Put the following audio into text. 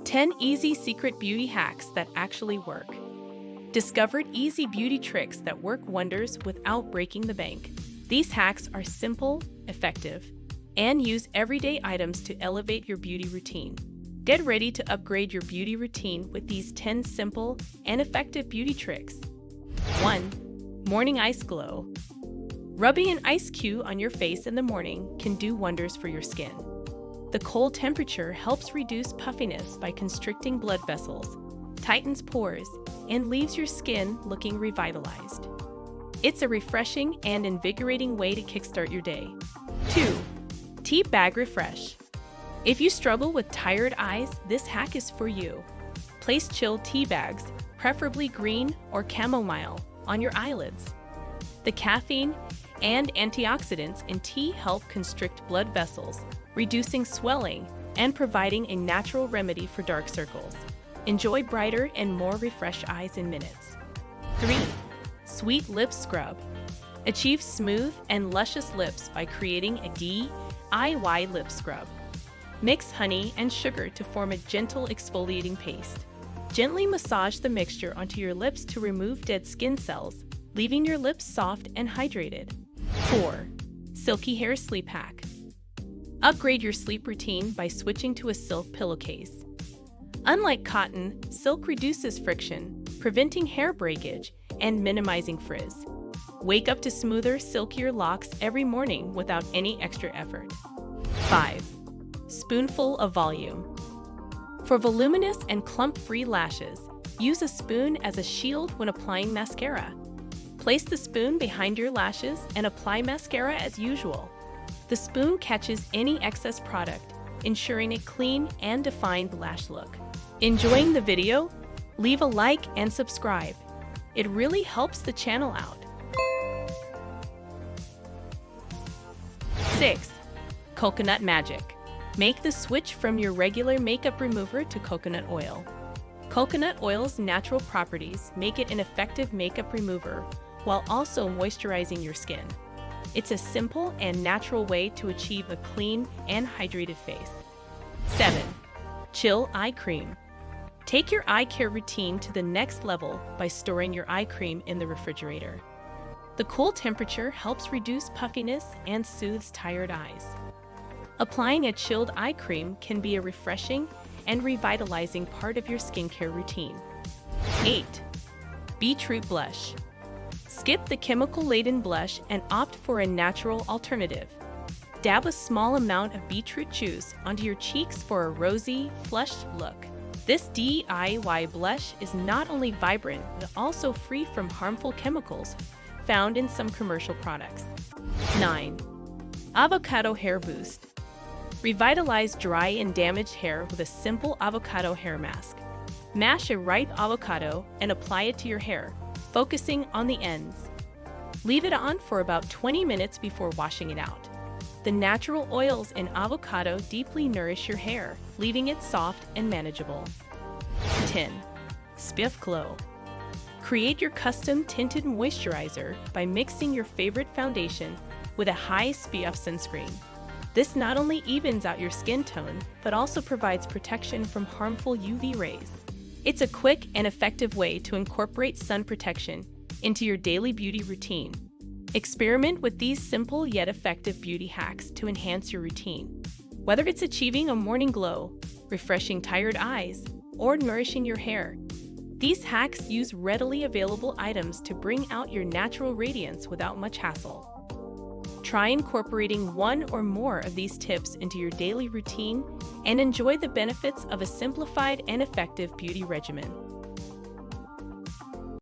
10 easy secret beauty hacks that actually work. Discovered easy beauty tricks that work wonders without breaking the bank. These hacks are simple, effective, and use everyday items to elevate your beauty routine. Get ready to upgrade your beauty routine with these 10 simple and effective beauty tricks. 1. Morning Ice Glow. Rubbing an ice cube on your face in the morning can do wonders for your skin. The cold temperature helps reduce puffiness by constricting blood vessels, tightens pores, and leaves your skin looking revitalized. It's a refreshing and invigorating way to kickstart your day. 2. Tea Bag Refresh. If you struggle with tired eyes, this hack is for you. Place chilled tea bags, preferably green or chamomile, on your eyelids. The caffeine and antioxidants in tea help constrict blood vessels, reducing swelling and providing a natural remedy for dark circles. Enjoy brighter and more refreshed eyes in minutes. 3. Sweet Lip Scrub. Achieve smooth and luscious lips by creating a DIY lip scrub. Mix honey and sugar to form a gentle exfoliating paste. Gently massage the mixture onto your lips to remove dead skin cells, leaving your lips soft and hydrated. 4. Silky Hair Sleep Hack. Upgrade your sleep routine by switching to a silk pillowcase. Unlike cotton, silk reduces friction, preventing hair breakage and minimizing frizz. Wake up to smoother, silkier locks every morning without any extra effort. 5. Spoonful of Volume. For voluminous and clump-free lashes, use a spoon as a shield when applying mascara. Place the spoon behind your lashes and apply mascara as usual. The spoon catches any excess product, ensuring a clean and defined lash look. Enjoying the video? Leave a like and subscribe. It really helps the channel out. 6. Coconut Magic. Make the switch from your regular makeup remover to coconut oil. Coconut oil's natural properties make it an effective makeup remover while also moisturizing your skin. It's a simple and natural way to achieve a clean and hydrated face. 7. Chill Eye Cream. Take your eye care routine to the next level by storing your eye cream in the refrigerator. The cool temperature helps reduce puffiness and soothes tired eyes. Applying a chilled eye cream can be a refreshing and revitalizing part of your skincare routine. 8. Beetroot Blush. Skip the chemical-laden blush and opt for a natural alternative. Dab a small amount of beetroot juice onto your cheeks for a rosy, flushed look. This DIY blush is not only vibrant, but also free from harmful chemicals found in some commercial products. 9. Avocado Hair Boost. Revitalize dry and damaged hair with a simple avocado hair mask. Mash a ripe avocado and apply it to your hair, focusing on the ends. Leave it on for about 20 minutes before washing it out. The natural oils in avocado deeply nourish your hair, leaving it soft and manageable. 10. SPF Glow. Create your custom tinted moisturizer by mixing your favorite foundation with a high SPF sunscreen. This not only evens out your skin tone, but also provides protection from harmful UV rays. It's a quick and effective way to incorporate sun protection into your daily beauty routine. Experiment with these simple yet effective beauty hacks to enhance your routine. Whether it's achieving a morning glow, refreshing tired eyes, or nourishing your hair, these hacks use readily available items to bring out your natural radiance without much hassle. Try incorporating one or more of these tips into your daily routine and enjoy the benefits of a simplified and effective beauty regimen.